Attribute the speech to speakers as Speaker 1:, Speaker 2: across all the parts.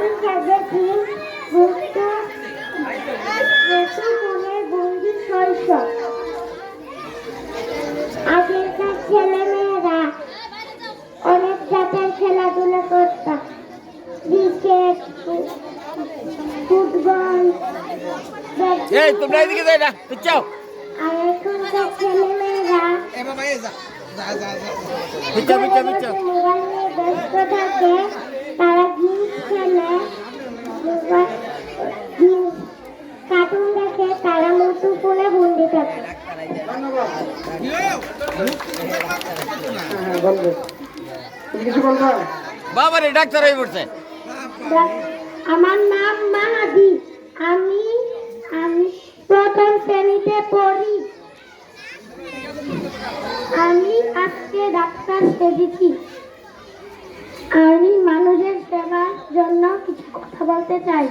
Speaker 1: আমি সেজেছি মুক্তিপণের বন্দি শৈশব। আগেকার ছেলেমেয়েরা অনেক জাতের খেলাধুলা করতাম, ক্রিকেট, ফুটবল।
Speaker 2: তোমরা এদিকে যাই না, বুঝছো?
Speaker 1: আর এখনকার ছেলেমেয়েরা মোবাইল নিয়ে ব্যস্ত থাকে। তারা গেম খেলে, কার্টুন দেখে, তারা মুঠোফোনে বন্দি থাকে।
Speaker 2: বাবারে ডাক্তার হয়ে পড়ছে।
Speaker 1: আমার নাম মাহাদি। আমি প্রথম শ্রেণীতে পড়ি। আমি আজকে ডাক্তার সেজেছি। আমি মানুষের সেবার জন্য কিছু কথা বলতে চাই।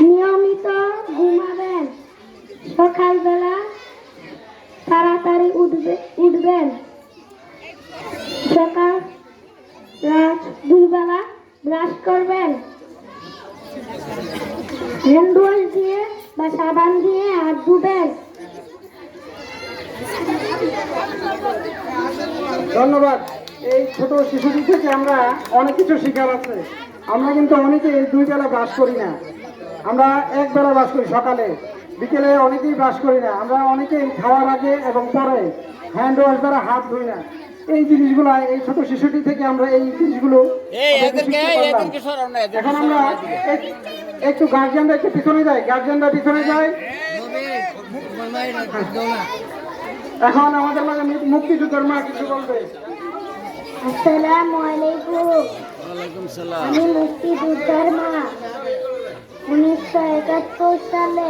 Speaker 1: নিয়মিত ঘুমাবেন, সকালবেলা তাড়াতাড়ি উঠবেন, সকাল রাত 2 বেলা ব্রাশ করবেন, হ্যান্ড ওয়াশ দিয়ে বা সাবান দিয়ে হাত ধুবেন।
Speaker 3: ধন্যবাদ। এই ছোট শিশুটি থেকে আমরা অনেক কিছু শিখার আছে। আমরা কিন্তু অনেকে 2 বেলা ব্রাশ করি না, আমরা 1 বেলা ব্রাশ করি, সকালে বিকেলে অনেকেই ব্রাশ করি না। আমরা অনেকেই খাওয়ার আগে এবং পরে হ্যান্ড ওয়াশ দ্বারা হাত ধুই না। এই জিনিসগুলো এই ছোট শিশুটি থেকে আমরা এই জিনিসগুলো এখন আমরা একটু গার্জিয়ানরা একটু পিছনে যাই, এখন আমাদের মাঝে মুক্তিযুদ্ধের মা কিছু বলবে।
Speaker 1: আসসালামু আলাইকুম। আমি মুক্তিযুদ্ধের মা। 1971 সালে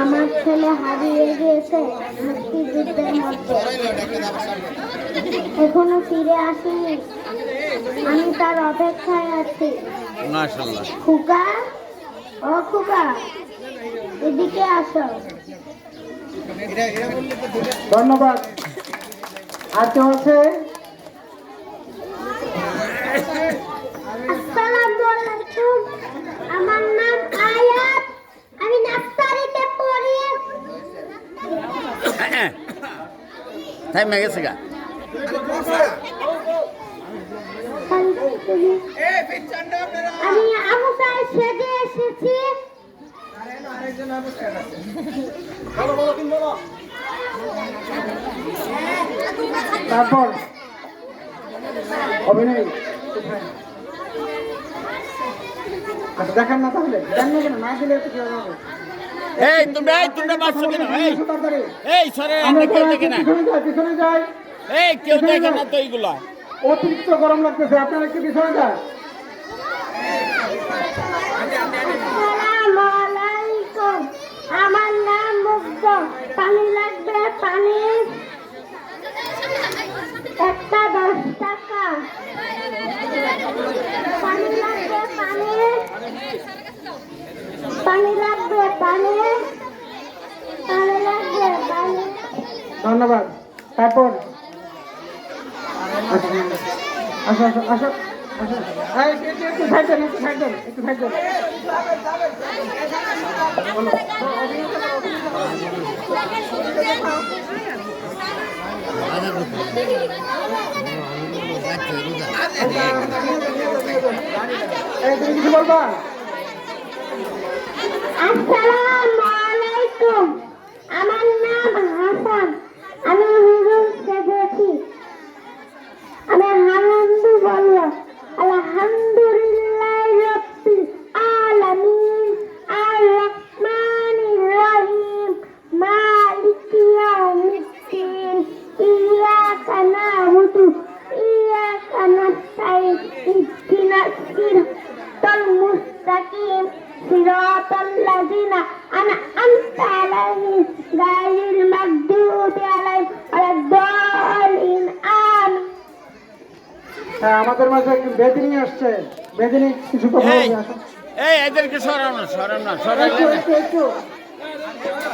Speaker 1: আমার ছেলে হারিয়ে গিয়েছে মুক্তিযুদ্ধের মধ্যে, এখনো ফিরে আসেনি। আমি তার অপেক্ষায় আছি। খুকা, ও খুকা, এদিকে আসো।
Speaker 3: ধন্যবাদ। আর কেউ আছে?
Speaker 1: আসসালামু আলাইকুম। আমার নাম আয়াত। আমি নার্সারিতে পড়ি।
Speaker 2: টাইম হয়ে গেছে গা।
Speaker 1: আমি আবু সাহেব সেজে এসেছি।
Speaker 3: তারপর অভিনয় আচ্ছা দেখান না, তাহলে দেন না কেন, না দিলে তো কি হবে?
Speaker 2: তোমরা বাঁচছো কেন? সরে
Speaker 3: পিছনে যাই।
Speaker 2: কেউ দেখে না তো এইগুলা।
Speaker 3: অতিরিক্ত গরম লাগতেছে, আপনারা একটু পিছনে যান।
Speaker 1: আসসালামু আলাইকুম। আমার নাম মুগ্ধ। পানি লাগবে? পানি একটা 10 টাকা। পানি লাগবে? পানি লাগবে? পানি লাগবে? পানি।
Speaker 3: ধন্যবাদ। তারপর আসো আসো আসো আসো, একটু সাইড দেন, একটু সাইড দেন। তুমি কিছু বলবা?
Speaker 1: আসসালামু আলাইকুম। আমার নাম হাসান। আমি হুজুর সেজেছি। আমি হামদু বলবো। আলহামদুলিল্লাহ রাব্বিল আলামিন আর রহমানির রহিম মালিকি ইয়াউমিদ্দিন ইয়াকা না'বুদু ইয়াকা নাস্তাইন ইহদিনাস সিরাতাল মুস্তাকিম সিরাতাল লাযিনা আন'আমতা আলাইহিম গায়রিল মাগদুবি আলাইহিম ওয়ালাদ-দাল্লিন। আমিন।
Speaker 3: আমাদের মাঝে একজন বেদিনী আসছে, বেদিনী কিছু কথা বলবে। আসো।
Speaker 2: এদেরকে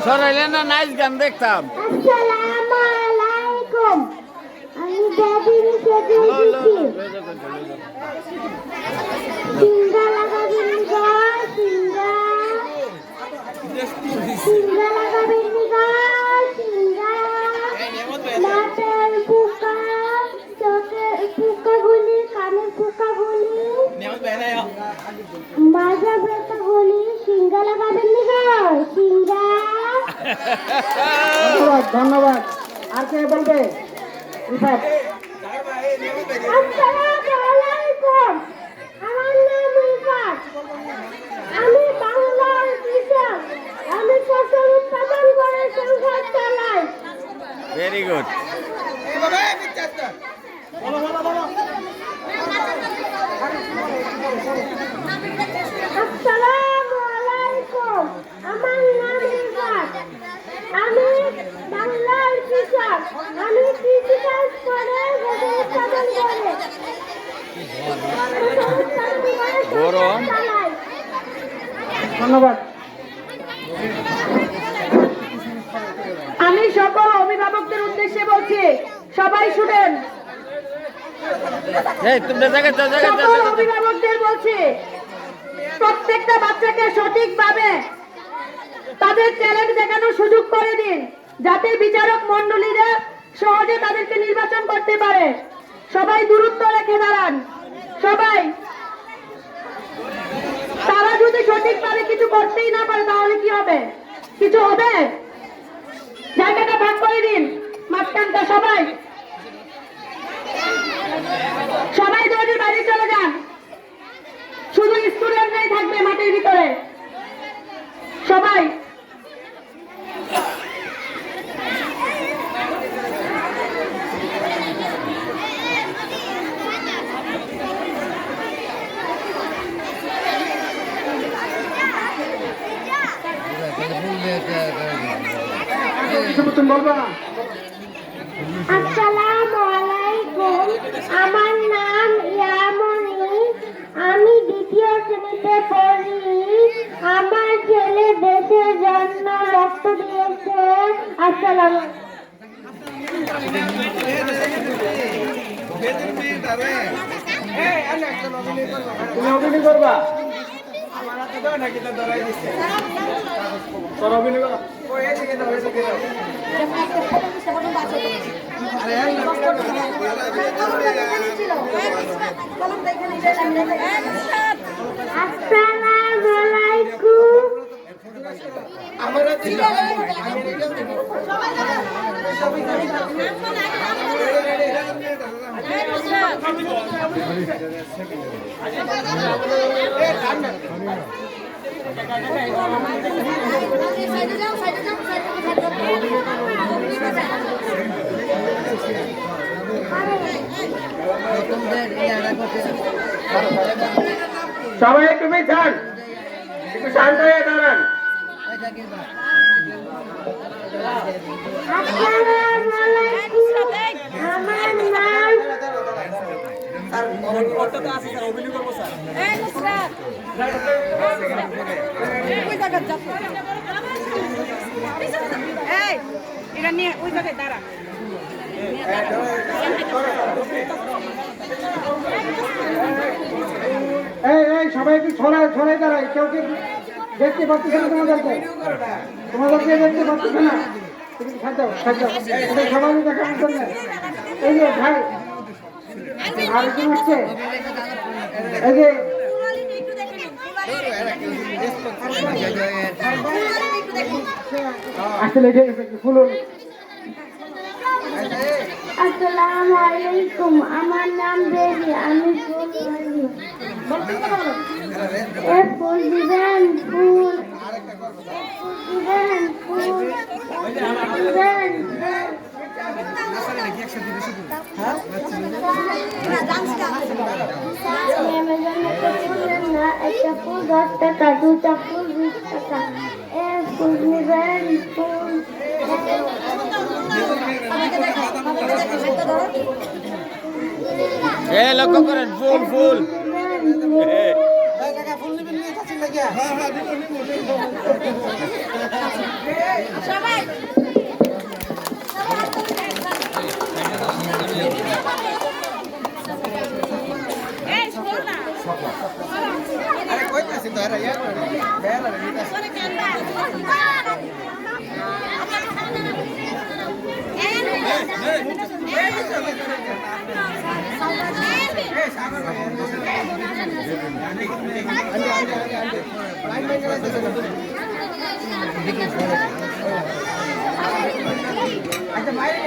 Speaker 2: সরাইলে না নাইস গান দেখতাম।
Speaker 1: আসসালামু আলাইকুম। আমি বেবিন সেজে দিছি সিঙ্গা লাগাবেন গা সিঙ্গা লাগাবেন গা সিঙ্গা মাথার পোকা চোখের পোকাগুলি কানের পোকাগুলি মাজা ব্যথাগুলি সিঙ্গা লাগাবেন গা সিঙ্গা।
Speaker 3: ধন্যবাদ ধন্যবাদ। আর কে বলবে? রিফাত।
Speaker 1: আসসালামু আলাইকুম, আমার নাম রিফাত, আমি বাংলার কৃষক, আমি ফসল উৎপাদন করে সংসার চালাই।
Speaker 2: Very good.
Speaker 1: আসসালামু আলাইকুম, আমার নাম রিফাত, আমি বাংলার কৃষক, আমি কৃষিকাজ করে ফসল উৎপাদন করে
Speaker 2: গরম।
Speaker 1: চালাই।
Speaker 3: ধন্যবাদ।
Speaker 4: আমি সকল অভিভাবকদের উদ্দেশ্যে বলছি, সবাই শুনেন।
Speaker 2: এই তোমরা
Speaker 4: সকল অভিভাবকদের বলছি, প্রত্যেকটা বাচ্চাকে সঠিকভাবে তাদের ট্যালেন্ট দেখানোর সুযোগ করে দিন, যাতে বিচারক মণ্ডলীরা সহজে তাদেরকে নির্বাচন করতে পারে। সবাই দূরত্ব রেখে দাঁড়ান। সবাই, তারা যদি সঠিকভাবে কিছু করতেই না পারে তাহলে কি হবে? কিছু হবে? জায়গাটা ভাগ করে দিন, মাঝখানটা। সবাই সবাই দৌড়ে বাইরে চলে যান, শুধু স্টুডেন্টরাই থাকবে মাঠের ভিতরে। সবাই
Speaker 3: কিছু তুমি বলবা?
Speaker 1: আসসালামু আলাইকুম, আমার নাম ইয়ামনি, আমি দ্বিতীয় শ্রেণীতে পড়ি। আমার ছেলে দেশের জন্য রক্ত দিয়েছে। আসসালাম।
Speaker 3: তুমি অভিনয় করবা? তোর অভিনয় করা?
Speaker 1: আসসালামু আলাইকুম,
Speaker 3: সবাই একটু বেচান, একটু শান্ত হয়ে দাঁড়ান।
Speaker 1: আসসালামু আলাইকুম, আমার নাম
Speaker 4: এটা নিয়ে ওই জায়গায় দাঁড়া।
Speaker 3: এই সবাই একটু ছড়ায় ছড়ায় দাঁড়ায়। কেউ কি দেখতে পাচ্ছেন না? তোমাদেরকে দেখতে পাচ্ছেন না? তুমি খাদ্য সবাই দেখানোর জন্য। এই যে ভাই আরেকজন আসছে, এই যে আসলে ফুলুন।
Speaker 1: আসসালামু আলাইকুম, আমার নাম বেবি, আমি ফুল ফুল দিবেন, ফুল দিবেন, ফুল দিবেন। না একটা ফুল 10 টাকা, দুটা ফুল 20 টাকা। ফুল দিবেন, ফুল
Speaker 2: লক্ষ্য করেন, ফুল ফুল।
Speaker 4: সবাই
Speaker 3: আচ্ছা বাইরে